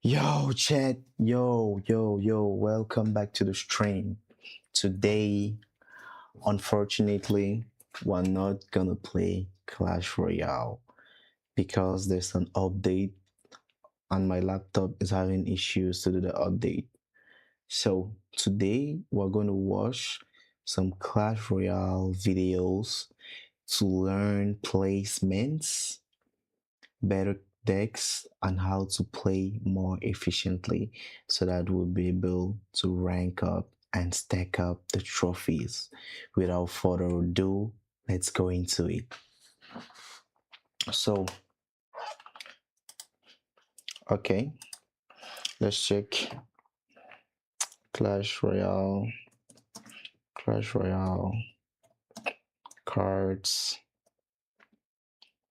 Yo, chat. Yo, welcome back to the stream. Today, unfortunately, we're not gonna play Clash Royale because there's an update and my laptop is having issues to do the update. So, today, we're gonna watch some Clash Royale videos to learn placements, better decks, and how to play more efficiently so that we'll be able to rank up and stack up the trophies. Without further ado, let's go into it. So, okay, let's check Clash Royale, Clash Royale, cards,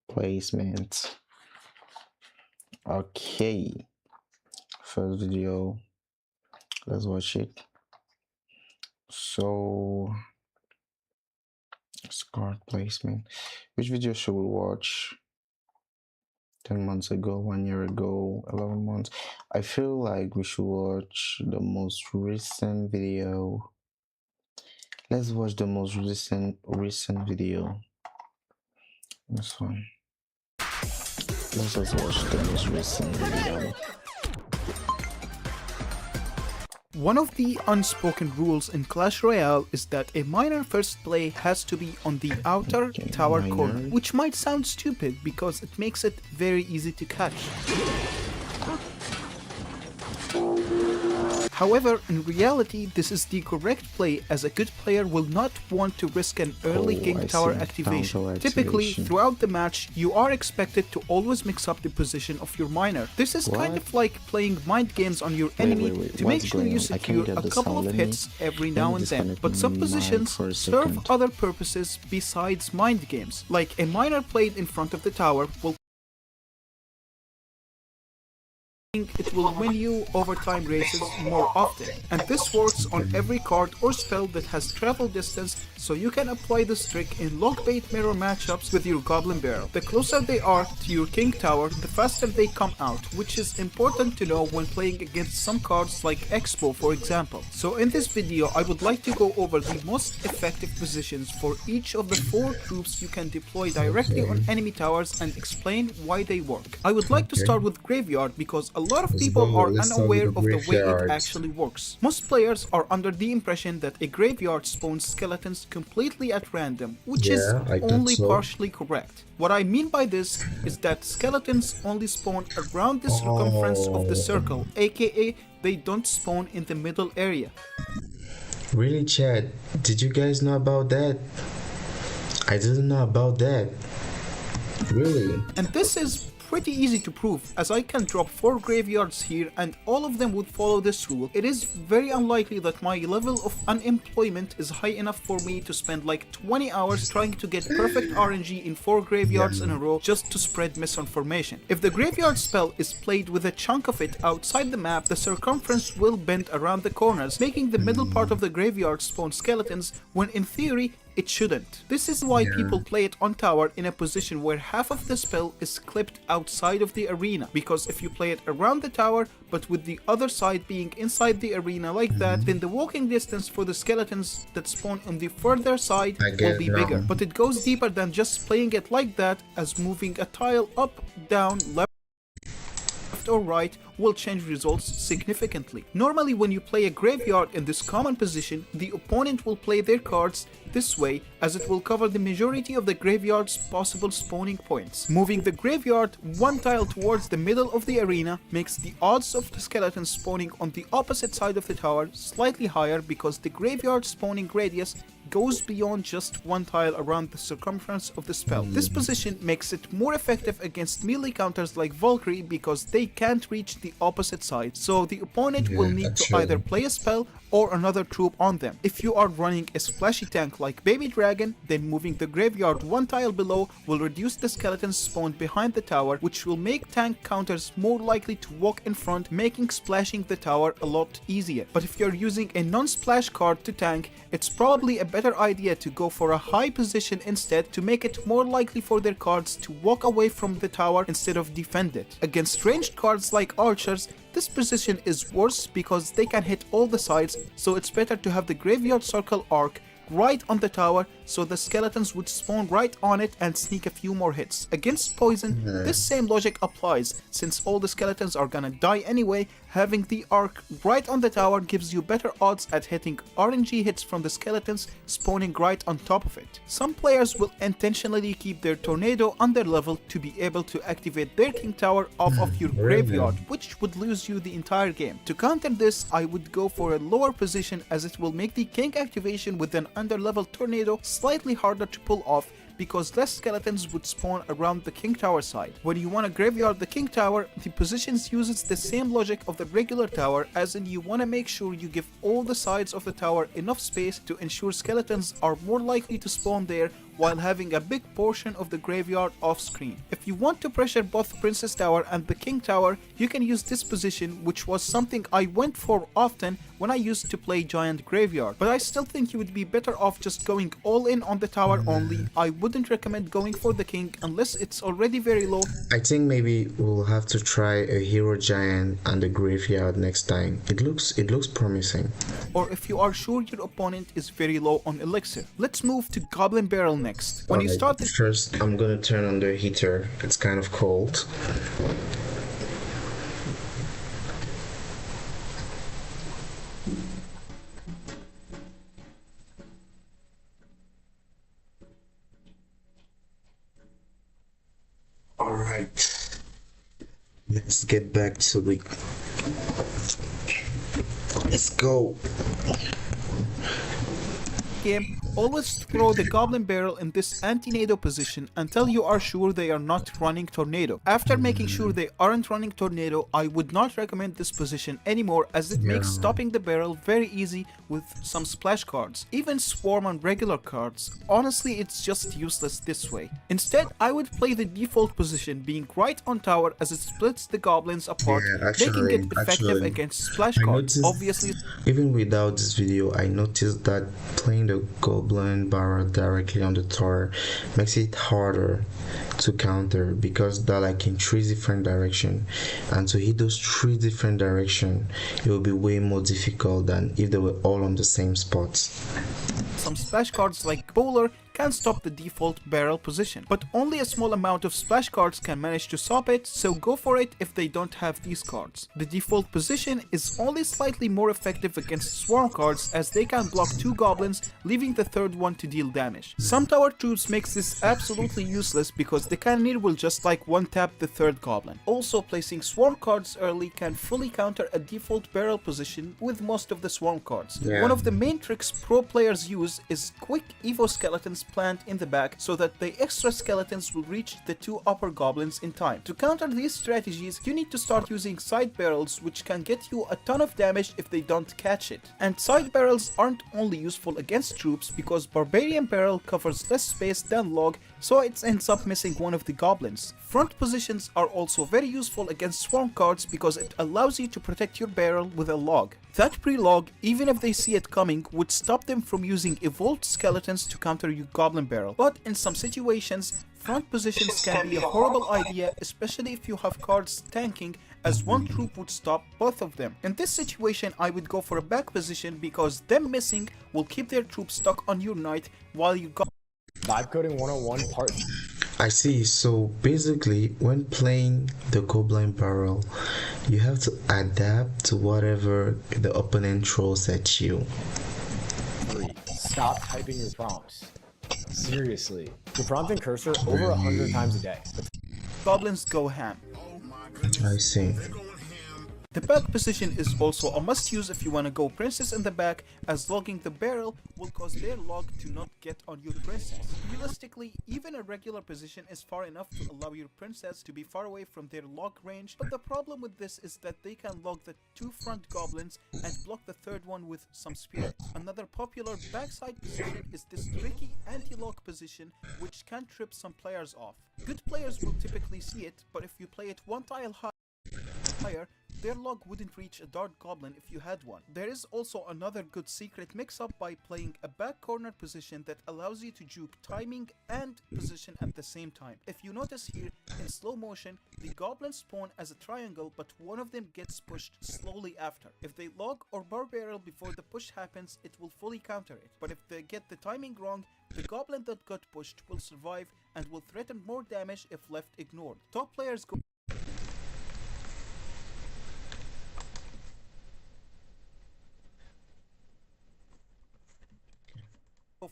placement. Okay, first video, let's watch it. So, card placement. Which video should we watch? 10 months ago, 1 year ago, 11 months. I feel like we should watch the most recent video. Let's watch the most recent video. This one. Let's just watch the most recent video. One of the unspoken rules in Clash Royale is that a miner first play has to be on the outer tower corner, which might sound stupid because it makes it very easy to catch. However, in reality, this is the correct play as a good player will not want to risk an early king tower activation. Typically, throughout the match, you are expected to always mix up the position of your miner. This is kind of like playing mind games on your enemy to make sure you secure a couple of hits every now and then. But some positions serve other purposes besides mind games. Like a miner played in front of the tower will it will win you overtime races more often, and this works on every card or spell that has travel distance, so you can apply this trick in lockbait mirror matchups with your goblin barrel. The closer they are to your king tower, the faster they come out, which is important to know when playing against some cards like Expo, for example. So in this video I would like to go over the most effective positions for each of the 4 troops you can deploy directly on enemy towers and explain why they work. I would like to start with Graveyard because a lot of people are unaware of the way it actually works. Most players are under the impression that a graveyard spawns skeletons completely at random, which is only partially correct. What I mean by this is that skeletons only spawn around the circumference of the circle, aka they don't spawn in the middle area. Really, chat? Did you guys know about that? I didn't know about that. Really? And this is pretty easy to prove, as I can drop 4 graveyards here and all of them would follow this rule. It is very unlikely that my level of unemployment is high enough for me to spend like 20 hours trying to get perfect RNG in 4 graveyards in a row just to spread misinformation. If the graveyard spell is played with a chunk of it outside the map, the circumference will bend around the corners, making the middle part of the graveyard spawn skeletons when in theory it shouldn't. This is why people play it on tower in a position where half of the spell is clipped outside of the arena, because if you play it around the tower but with the other side being inside the arena like that, then the walking distance for the skeletons that spawn on the further side will be bigger. But it goes deeper than just playing it like that, as moving a tile up, down, left or right will change results significantly. Normally when you play a graveyard in this common position, the opponent will play their cards this way, as it will cover the majority of the graveyard's possible spawning points. Moving the graveyard 1 tile towards the middle of the arena makes the odds of the skeletons spawning on the opposite side of the tower slightly higher, because the graveyard spawning radius goes beyond just 1 tile around the circumference of the spell. This position makes it more effective against melee counters like Valkyrie, because they can't reach the opposite side, so the opponent will need to either play a spell or another troop on them. If you are running a splashy tank like Baby Dragon, then moving the graveyard 1 tile below will reduce the skeletons spawned behind the tower, which will make tank counters more likely to walk in front, making splashing the tower a lot easier. But if you're using a non-splash card to tank, it's probably a better idea to go for a high position instead, to make it more likely for their cards to walk away from the tower instead of defend it. Against ranged cards like archers, This position is worse because they can hit all the sides, so it's better to have the graveyard circle arc right on the tower so the skeletons would spawn right on it and sneak a few more hits. Against poison, this same logic applies. Since all the skeletons are gonna die anyway, having the arc right on the tower gives you better odds at hitting RNG hits from the skeletons spawning right on top of it. Some players will intentionally keep their tornado under level to be able to activate their king tower off of your graveyard, which would lose you the entire game. To counter this, I would go for a lower position as it will make the king activation with an under-level tornado slightly harder to pull off because less skeletons would spawn around the king tower side. When you want to graveyard the king tower, the positions uses the same logic of the regular tower, as in you want to make sure you give all the sides of the tower enough space to ensure skeletons are more likely to spawn there while having a big portion of the graveyard off screen. If you want to pressure both Princess Tower and the King Tower, you can use this position, which was something I went for often when I used to play Giant Graveyard. But I still think you would be better off just going all in on the tower only. I wouldn't recommend going for the King unless it's already very low. I think maybe we'll have to try a Hero Giant and the Graveyard next time. It looks promising. Or if you are sure your opponent is very low on Elixir. Let's move to Goblin Barrel next. When you start the first, I'm gonna turn on the heater. It's kind of cold. All right, let's get back to the. Let's go. game, always throw the Goblin Barrel in this anti-nado position until you are sure they are not running Tornado. After making sure they aren't running Tornado, I would not recommend this position anymore as it makes stopping the barrel very easy with some splash cards. Even Swarm on regular cards, honestly it's just useless this way. Instead, I would play the default position being right on tower as it splits the goblins apart, making it effective against splash cards. Obviously, even without this video, I noticed that playing the Goblin Barrel directly on the tower makes it harder to counter because they're like in 3 different directions, and to hit those 3 different directions it will be way more difficult than if they were all on the same spots. Some splash cards like Bowler can stop the default barrel position, but only a small amount of splash cards can manage to stop it, so go for it if they don't have these cards. The default position is only slightly more effective against Swarm cards as they can block 2 goblins, leaving the third one to deal damage. Some tower troops makes this absolutely useless because the cannoneer will just like one-tap the third goblin. Also, placing Swarm cards early can fully counter a default barrel position with most of the Swarm cards. One of the main tricks pro players use is quick Evo skeletons plant in the back so that the extra skeletons will reach the 2 upper goblins in time. To counter these strategies, you need to start using side barrels, which can get you a ton of damage if they don't catch it. And side barrels aren't only useful against troops because Barbarian Barrel covers less space than Log, so it ends up missing one of the goblins. Front positions are also very useful against Swarm cards because it allows you to protect your barrel with a log. That pre-log, even if they see it coming, would stop them from using evolved skeletons to counter your Goblin Barrel. But in some situations, front positions can be a horrible idea, especially if you have cards tanking, as one troop would stop both of them. In this situation, I would go for a back position because them missing will keep their troops stuck on your knight while you got Vibe Coding 101 Part. I see. So basically, when playing the Goblin Barrel, you have to adapt to whatever the opponent throws at you. 3. Stop typing your prompts. Seriously. You're prompting cursor over 100 times a day. goblins go ham. I see. The back position is also a must-use if you want to go princess in the back, as logging the barrel will cause their log to not get on your princess. Realistically, even a regular position is far enough to allow your princess to be far away from their log range, but the problem with this is that they can log the 2 front goblins and block the third one with some spirit. Another popular backside position is this tricky anti-log position, which can trip some players off. Good players will typically see it, but if you play it one tile higher, their log wouldn't reach a dart goblin if you had one. There is also another good secret mix-up by playing a back corner position that allows you to juke timing and position at the same time. If you notice here, in slow motion, the goblins spawn as a triangle, but one of them gets pushed slowly after. If they log or bar barrel before the push happens, it will fully counter it. But if they get the timing wrong, the goblin that got pushed will survive and will threaten more damage if left ignored. Top players go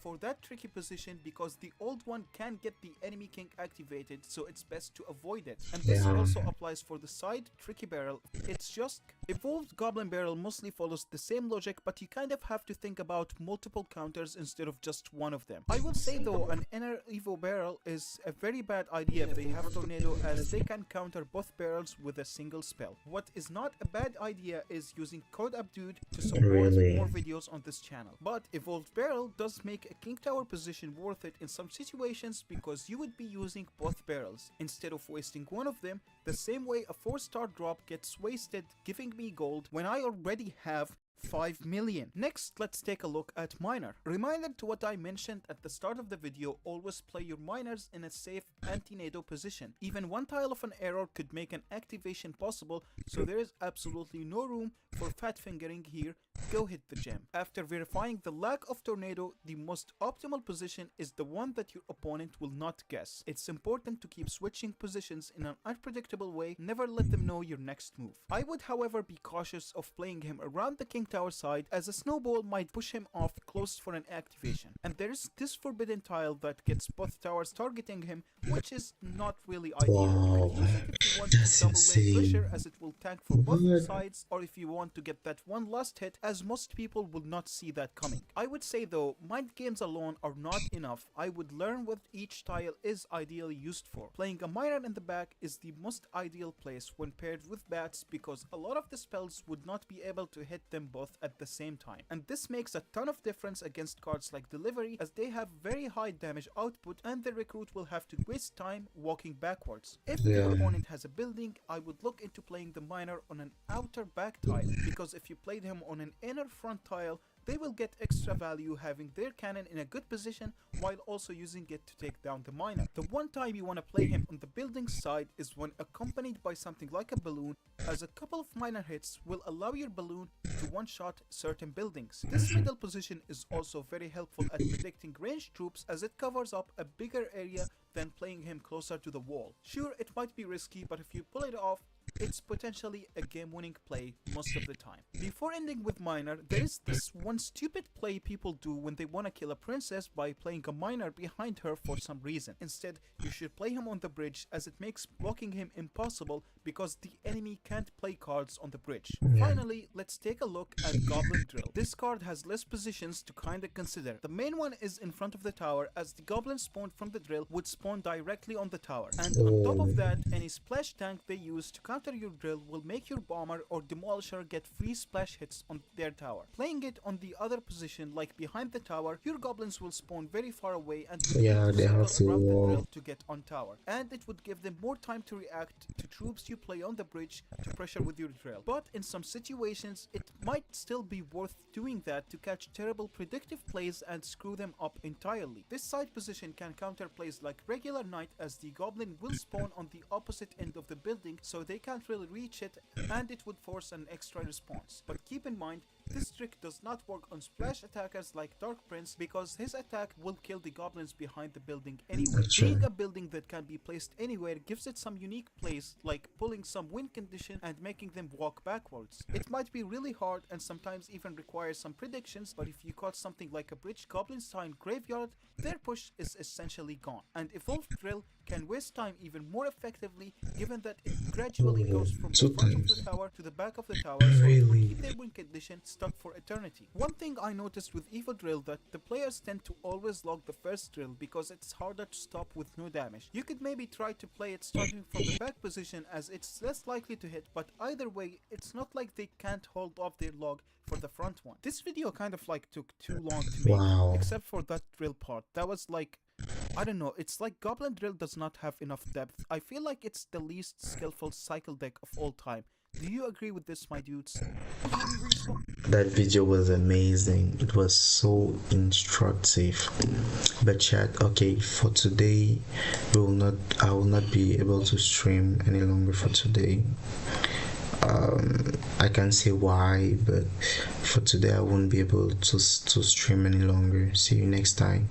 for that tricky position because the old one can get the enemy king activated, so it's best to avoid it. And this also applies for the side tricky barrel. It's just evolved goblin barrel mostly follows the same logic, but you kind of have to think about multiple counters instead of just one of them. I will say though, an inner evo barrel is a very bad idea if they have tornado, as they can counter both barrels with a single spell. What is not a bad idea is using code Abdude to support more videos on this channel. But evolved barrel does make a king tower position worth it in some situations because you would be using both barrels instead of wasting one of them, the same way a 4-star drop gets wasted giving me gold when I already have 5 million. Next, let's take a look at miner. Reminder to what I mentioned at the start of the video, always play your miners in a safe anti-nado position. Even one tile of an error could make an activation possible, so there is absolutely no room for fat fingering here. Go hit the gem. After verifying the lack of tornado, the most optimal position is the one that your opponent will not guess. It's important to keep switching positions in an unpredictable way, never let them know your next move. I would however be cautious of playing him around the king tower side, as a snowball might push him off close for an activation. And there is this forbidden tile that gets both towers targeting him, which is not really ideal. You can use it if you want to double lane pressure, as it will tank for both sides, or if you want to get that one last hit, as most people will not see that coming. I would say though, mind games alone are not enough. I would learn what each tile is ideally used for. Playing a miner in the back is the most ideal place when paired with bats, because a lot of the spells would not be able to hit them both at the same time. And this makes a ton of difference against cards like delivery, as they have very high damage output and the recruit will have to waste time walking backwards. If the opponent has a building, I would look into playing the miner on an outer back tile, because if you played him on an inner front tile, they will get extra value having their cannon in a good position while also using it to take down the miner. The one time you want to play him on the building side is when accompanied by something like a balloon, as a couple of miner hits will allow your balloon to one-shot certain buildings. This middle position is also very helpful at predicting ranged troops, as it covers up a bigger area than playing him closer to the wall. Sure, it might be risky, but if you pull it off, it's potentially a game-winning play most of the time. Before ending with miner, there is this one stupid play people do when they want to kill a princess by playing a miner behind her for some reason. Instead, you should play him on the bridge, as it makes blocking him impossible because the enemy can't play cards on the bridge. Finally, let's take a look at Goblin Drill. This card has less positions to kinda consider. The main one is in front of the tower, as the goblin spawned from the drill would spawn directly on the tower. And on top of that, any splash tank they use to counter your drill will make your bomber or demolisher get free splash hits on their tower. Playing it on the other position, like behind the tower, your goblins will spawn very far away and would need to circle around the drill to get on tower. And it would give them more time to react to troops you play on the bridge to pressure with your drill. But in some situations, it might still be worth doing that to catch terrible predictive plays and screw them up entirely. This side position can counter plays like regular knight, as the goblin will spawn on the opposite end of the building, so they can't really reach it, and it would force an extra response. But keep in mind, this trick does not work on splash attackers like Dark Prince, because his attack will kill the goblins behind the building anyway. Being a building that can be placed anywhere gives it some unique plays, like pulling some win condition and making them walk backwards. It might be really hard and sometimes even requires some predictions, but if you caught something like a bridge goblin style graveyard, their push is essentially gone. And Evolved Drill can waste time even more effectively, given that it gradually goes from the front of the tower to the back of the tower, so it will keep their win condition stuck for eternity. One thing I noticed with Evo Drill, that the players tend to always log the first drill because it's harder to stop with no damage. You could maybe try to play it starting from the back position, as it's less likely to hit, but either way, it's not like they can't hold off their log for the front one. This video kind of like took too long to make, except for that drill part. That was like, I don't know, it's like Goblin Drill does not have enough depth. I feel like it's the least skillful cycle deck of all time. Do you agree with this, my dudes? That video was amazing. It was so instructive. But chat, okay, for today, I will not be able to stream any longer for today. I can't say why, but for today I won't be able to stream any longer. See you next time.